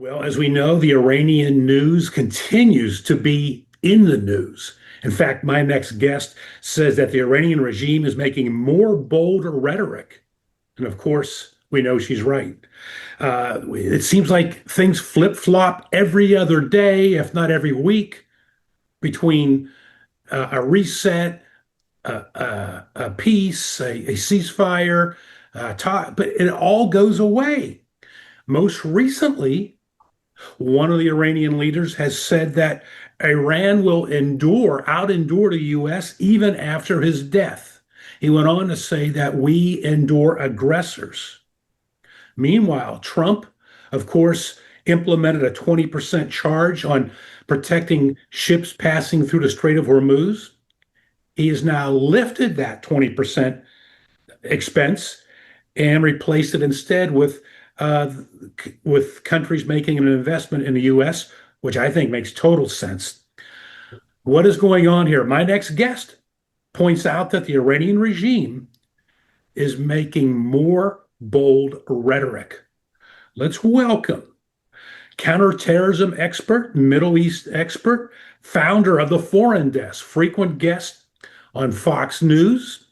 Well, as we know, the Iranian news continues to be in the news. In fact, my next guest says that the Iranian regime is making more bold rhetoric. And of course, we know she's right. It seems like things flip flop every other day, if not every week, between a reset, a peace, a ceasefire, but it all goes away. Most recently, one of the Iranian leaders has said that Iran will out endure the U.S. even after his death. He went on to say that we endure aggressors. Meanwhile, Trump, of course, implemented a 20% charge on protecting ships passing through the Strait of Hormuz. He has now lifted that 20% expense and replaced it instead uh, with countries making an investment in the U.S., which I think makes total sense. What is going on here? My next guest points out that the Iranian regime is making more bold rhetoric. Let's welcome counterterrorism expert, Middle East expert, founder of the Foreign Desk, frequent guest on Fox News.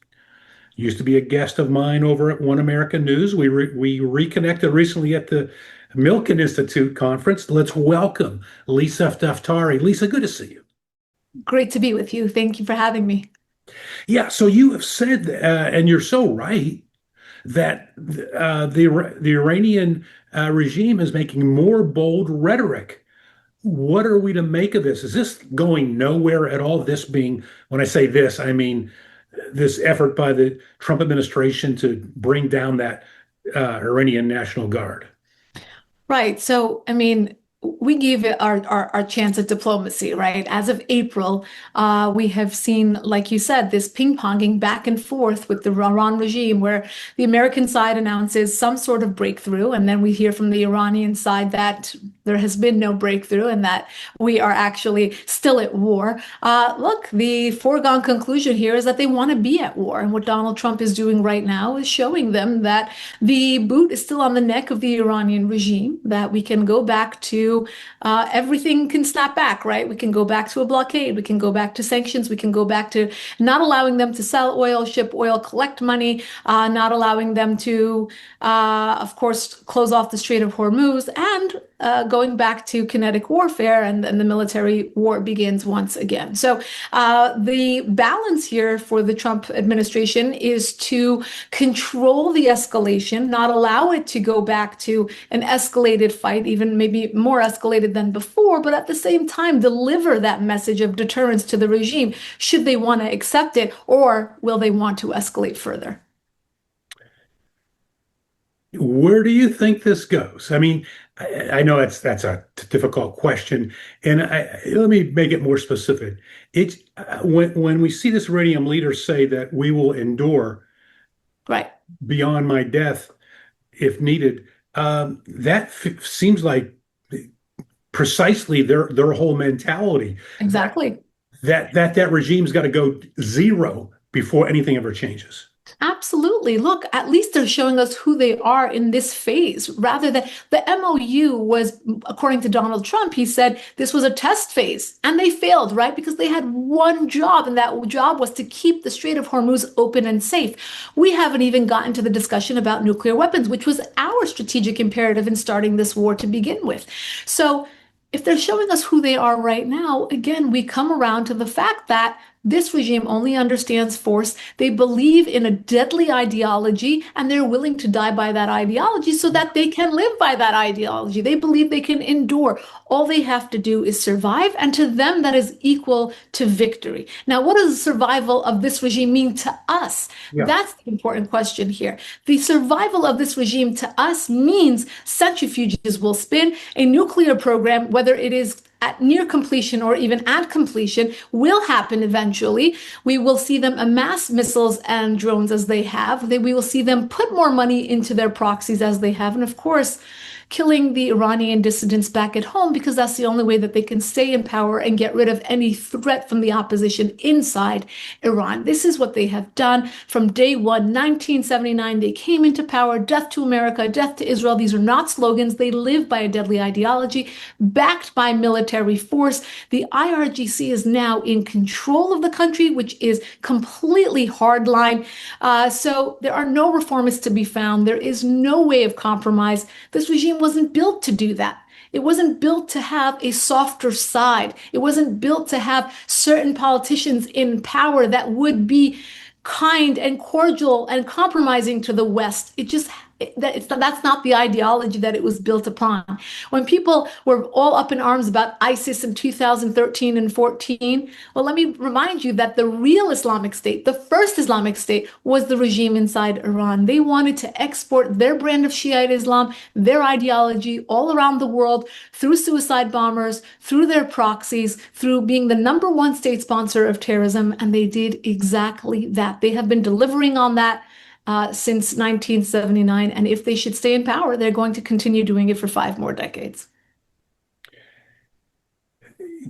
Used to be a guest of mine over at One American News. We reconnected recently at the Milken Institute conference. Let's welcome Lisa Daftari. Lisa, good to see you. Great to be with you. Thank you for having me. Yeah, so you have said, and you're so right, that the Iranian regime is making more bold rhetoric. What are we to make of this? Is this going nowhere at all? This being, when I say this, I mean this effort by the Trump administration to bring down that Iranian National Guard. Right. So, I mean, we gave it our chance at diplomacy, right? As of April, we have seen, like you said, this ping-ponging back and forth with the Iran regime, where the American side announces some sort of breakthrough, and then we hear from the Iranian side that there has been no breakthrough and that we are actually still at war. Look, the foregone conclusion here is that they want to be at war. And what Donald Trump is doing right now is showing them that the boot is still on the neck of the Iranian regime, that we can go back to everything can snap back, right? We can go back to a blockade. We can go back to sanctions. We can go back to not allowing them to sell oil, ship oil, collect money, not allowing them to, of course, close off the Strait of Hormuz, and going back to kinetic warfare, and the military war begins once again. So the balance here for the Trump administration is to control the escalation, not allow it to go back to an escalated fight, even maybe more escalated than before, but at the same time deliver that message of deterrence to the regime should they want to accept it, or will they want to escalate further? Where do you think this goes? I mean, I know that's a difficult question, and let me make it more specific. It's when we see this Iranian leader say that we will endure Right. beyond my death if needed, that seems like precisely their whole mentality. Exactly. That regime's got to go zero before anything ever changes. Absolutely. Look, at least they're showing us who they are in this phase, rather than the MOU was, according to Donald Trump, he said this was a test phase, and they failed, right? Because they had one job, and that job was to keep the Strait of Hormuz open and safe. We haven't even gotten to the discussion about nuclear weapons, which was our strategic imperative in starting this war to begin with. So if they're showing us who they are right now, again, we come around to the fact that this regime only understands force. They believe in a deadly ideology, and they're willing to die by that ideology so that they can live by that ideology. They believe they can endure. All they have to do is survive, and to them, that is equal to victory. Now, what does the survival of this regime mean to us? Yeah. That's the important question here. The survival of this regime to us means centrifuges will spin, a nuclear program, whether it is at near completion or even at completion, will happen eventually. We will see them amass missiles and drones as they have. We will see them put more money into their proxies as they have. And of course, killing the Iranian dissidents back at home because that's the only way that they can stay in power and get rid of any threat from the opposition inside Iran. This is what they have done from day one, 1979. They came into power, death to America, death to Israel. These are not slogans. They live by a deadly ideology backed by military force. The IRGC is now in control of the country, which is completely hardline. So there are no reformists to be found. There is no way of compromise. This regime wasn't built to do that. It wasn't built to have a softer side. It wasn't built to have certain politicians in power that would be kind and cordial and compromising to the West. That's not the ideology that it was built upon. When people were all up in arms about ISIS in 2013 and 14, well, let me remind you that the real Islamic State, the first Islamic State, was the regime inside Iran. They wanted to export their brand of Shiite Islam, their ideology all around the world through suicide bombers, through their proxies, through being the #1 state sponsor of terrorism, and they did exactly that. They have been delivering on that since 1979. And if they should stay in power, they're going to continue doing it for 5 more decades.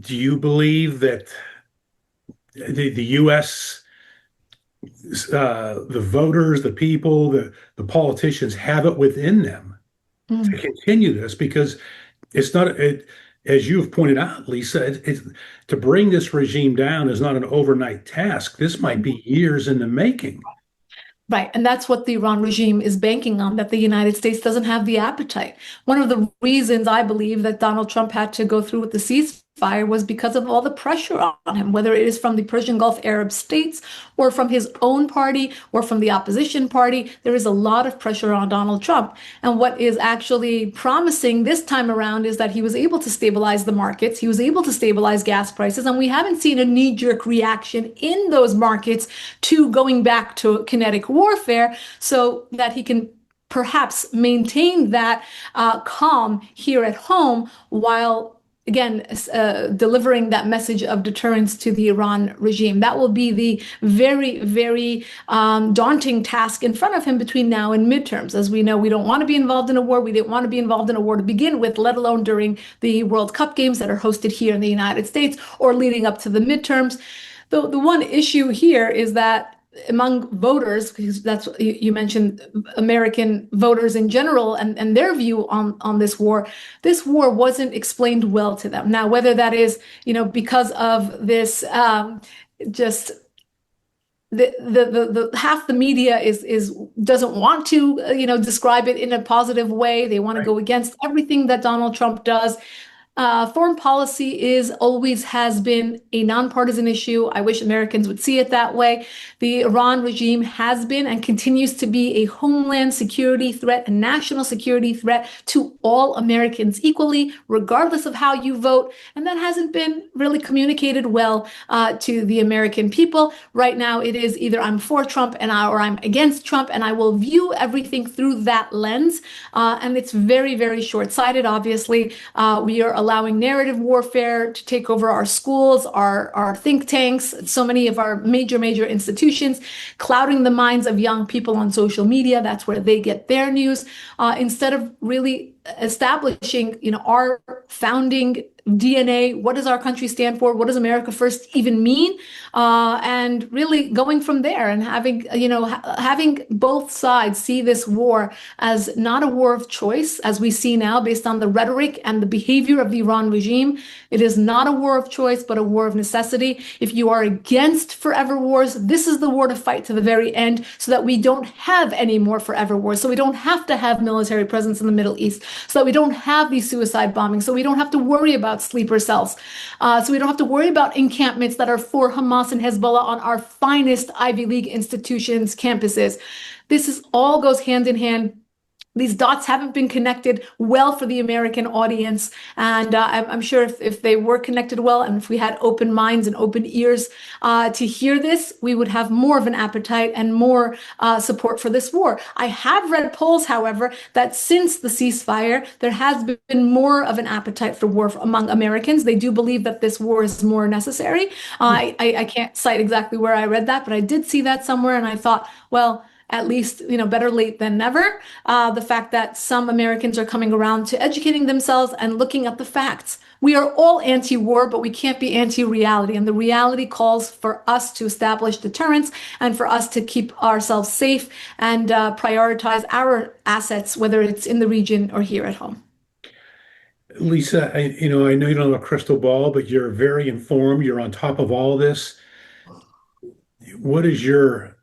Do you believe that the U.S., the voters, the people, the politicians have it within them to continue this? Because it's not, as you've pointed out, Lisa, to bring this regime down is not an overnight task. This might be years in the making. Right. And that's what the Iran regime is banking on, that the United States doesn't have the appetite. One of the reasons I believe that Donald Trump had to go through with the ceasefire was because of all the pressure on him, whether it is from the Persian Gulf Arab states or from his own party or from the opposition party. There is a lot of pressure on Donald Trump. And what is actually promising this time around is that he was able to stabilize the markets. He was able to stabilize gas prices. And we haven't seen a knee-jerk reaction in those markets to going back to kinetic warfare, so that he can perhaps maintain that calm here at home while, again, delivering that message of deterrence to the Iran regime. That will be the very, very daunting task in front of him between now and midterms. As we know, we don't want to be involved in a war. We didn't want to be involved in a war to begin with, let alone during the World Cup games that are hosted here in the United States or leading up to the midterms. The one issue here is that among voters, because that's what you mentioned, American voters in general, and their view on this war wasn't explained well to them. Now, whether that is, because of this, just the half the media is doesn't want to, describe it in a positive way. They want to go against everything that Donald Trump does. Foreign policy always has been a nonpartisan issue. I wish Americans would see it that way. The Iran regime has been and continues to be a homeland security threat, a national security threat to all Americans equally, regardless of how you vote. And that hasn't been really communicated well to the American people. Right now, it is either I'm for Trump or I'm against Trump, and I will view everything through that lens. And it's very, very short-sighted, obviously. We are allowing narrative warfare to take over our schools, our think tanks, so many of our major institutions, clouding the minds of young people on social media. That's where they get their news, instead of really establishing, our founding DNA. What does our country stand for? What does America First even mean? And really going from there and having both sides see this war as not a war of choice, as we see now based on the rhetoric and the behavior of the Iran regime. It is not a war of choice, but a war of necessity. If you are against forever wars, this is the war to fight to the very end, so that we don't have any more forever wars, so we don't have to have military presence in the Middle East, so that we don't have these suicide bombings, so we don't have to worry about sleeper cells, so we don't have to worry about encampments that are for Hamas and Hezbollah on our finest Ivy League institutions' campuses. This all goes hand in hand. These dots haven't been connected well for the American audience. And I'm sure if they were connected well, and if we had open minds and open ears to hear this, we would have more of an appetite and more support for this war. I have read polls, however, that since the ceasefire, there has been more of an appetite for war among Americans. They do believe that this war is more necessary. I can't cite exactly where I read that, but I did see that somewhere, and I thought, well, at least, better late than never. The fact that some Americans are coming around to educating themselves and looking at the facts. We are all anti-war, but we can't be anti-reality. And the reality calls for us to establish deterrence and for us to keep ourselves safe and prioritize our assets, whether it's in the region or here at home. Lisa, I know you don't have a crystal ball, but you're very informed. You're on top of all this. What is your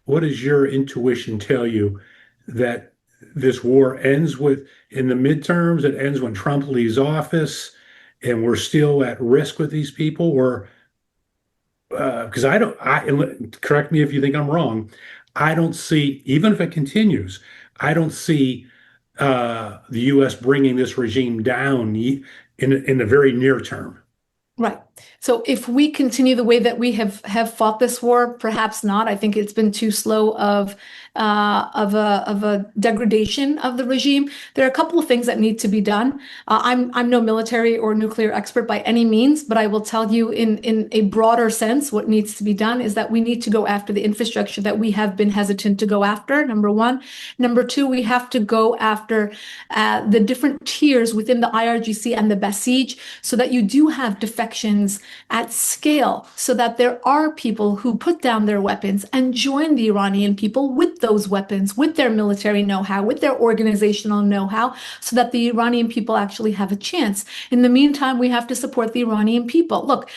what does your intuition tell you that this war ends with in the midterms? It ends when Trump leaves office, and we're still at risk with these people, or because I don't, and correct me if you think I'm wrong. I don't see, even if it continues, I don't see the U.S. bringing this regime down in the very near term. Right. So if we continue the way that we have fought this war, perhaps not. I think it's been too slow of a degradation of the regime. There are a couple of things that need to be done. I'm no military or nuclear expert by any means, but I will tell you in a broader sense, what needs to be done is that we need to go after the infrastructure that we have been hesitant to go after, number one. Number two, we have to go after the different tiers within the IRGC and the Basij so that you do have defections at scale, so that there are people who put down their weapons and join the Iranian people with those weapons, with their military know-how, with their organizational know-how, so that the Iranian people actually have a chance. In the meantime, we have to support the Iranian people. Look,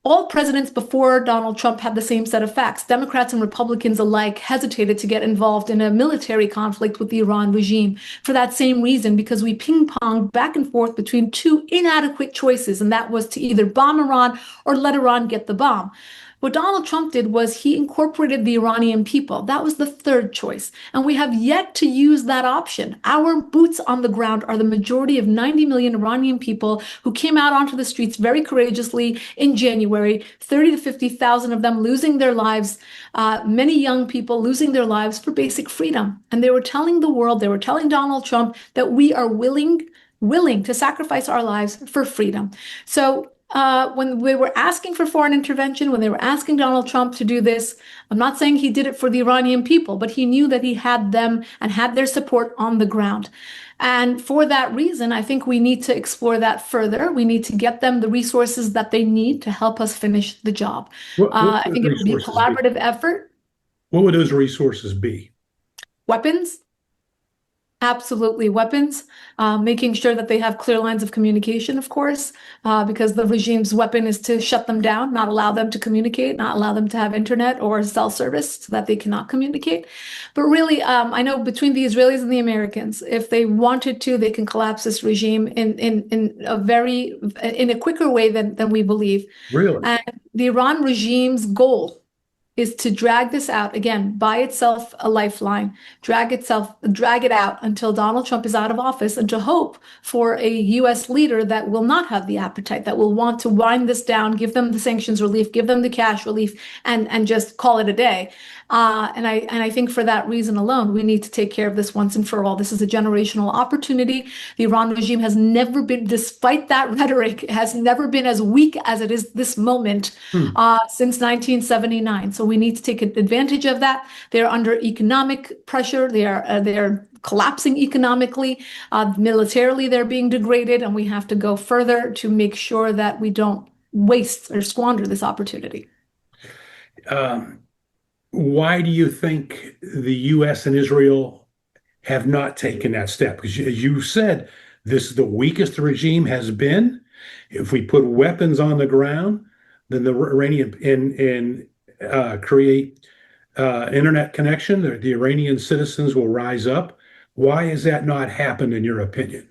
all presidents before Donald Trump had the same set of facts. Democrats and Republicans alike hesitated to get involved in a military conflict with the Iran regime for that same reason, because we ping-ponged back and forth between two inadequate choices, and that was to either bomb Iran or let Iran get the bomb. What Donald Trump did was he incorporated the Iranian people. That was the third choice. And we have yet to use that option. Our boots on the ground are the majority of 90 million Iranian people who came out onto the streets very courageously in January, 30 to 50,000 of them losing their lives, many young people losing their lives for basic freedom. And they were telling the world, they were telling Donald Trump that we are willing to sacrifice our lives for freedom. So when we were asking for foreign intervention, when they were asking Donald Trump to do this, I'm not saying he did it for the Iranian people, but he knew that he had them and had their support on the ground. And for that reason, I think we need to explore that further. We need to get them the resources that they need to help us finish the job. What I would think it will be a resources be? collaborative effort. What would those resources be? Weapons. Absolutely, weapons, making sure that they have clear lines of communication, of course, because the regime's weapon is to shut them down, not allow them to communicate, not allow them to have internet or cell service so that they cannot communicate. But really, I know between the Israelis and the Americans, if they wanted to, they can collapse this regime in a quicker way than we believe. Really? And the Iran regime's goal is to drag this out again, buy itself a lifeline, drag it out until Donald Trump is out of office, and to hope for a U.S. leader that will not have the appetite, that will want to wind this down, give them the sanctions relief, give them the cash relief, and just call it a day. And I think for that reason alone, we need to take care of this once and for all. This is a generational opportunity. The Iran regime has never been, despite that rhetoric, has never been as weak as it is this moment since 1979. So we need to take advantage of that. They're under economic pressure. They're collapsing economically. Militarily, they're being degraded, and we have to go further to make sure that we don't waste or squander this opportunity. Why do you think the U.S. and Israel have not taken that step? Because as you said, this is the weakest the regime has been. If we put weapons on the ground, then the Iranian and create internet connection, the Iranian citizens will rise up. Why has that not happened, in your opinion?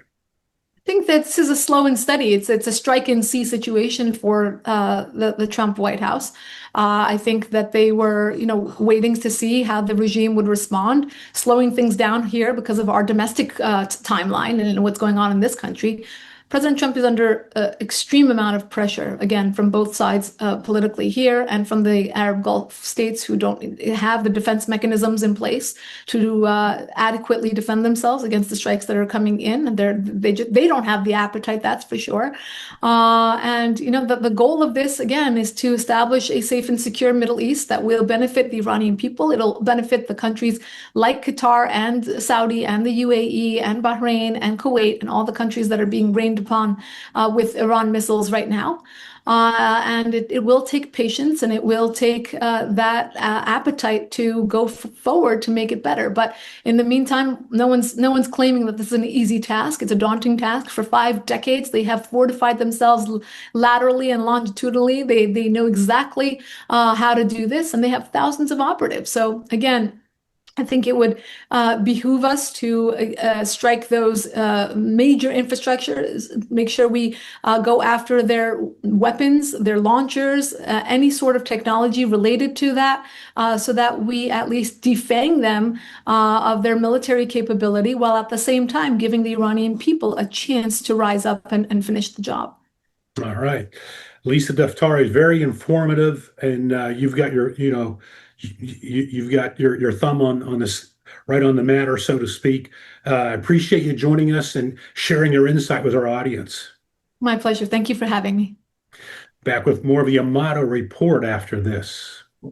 I think this is a slow and steady. It's a strike and see situation for the Trump White House. I think that they were, waiting to see how the regime would respond, slowing things down here because of our domestic timeline and what's going on in this country. President Trump is under extreme amount of pressure, again, from both sides politically here and from the Arab Gulf states who don't have the defense mechanisms in place to adequately defend themselves against the strikes that are coming in. And they don't have the appetite, that's for sure. And the goal of this, again, is to establish a safe and secure Middle East that will benefit the Iranian people. It'll benefit the countries like Qatar and Saudi and the UAE and Bahrain and Kuwait and all the countries that are being rained upon with Iran missiles right now. And it will take patience, and it will take that appetite to go forward to make it better. But in the meantime, no one's claiming that this is an easy task. It's a daunting task. For 5 decades, they have fortified themselves laterally and longitudinally. They know exactly how to do this, and they have thousands of operatives. So again, I think it would behoove us to strike those major infrastructures, make sure we go after their weapons, their launchers, any sort of technology related to that, so that we at least defang them of their military capability, while at the same time giving the Iranian people a chance to rise up and finish the job. All right. Lisa Daftari is very informative, and you've got you've got your thumb on this, right on the matter, so to speak. I appreciate you joining us and sharing your insight with our audience. My pleasure. Thank you for having me. Back with more of the Amato Report after this.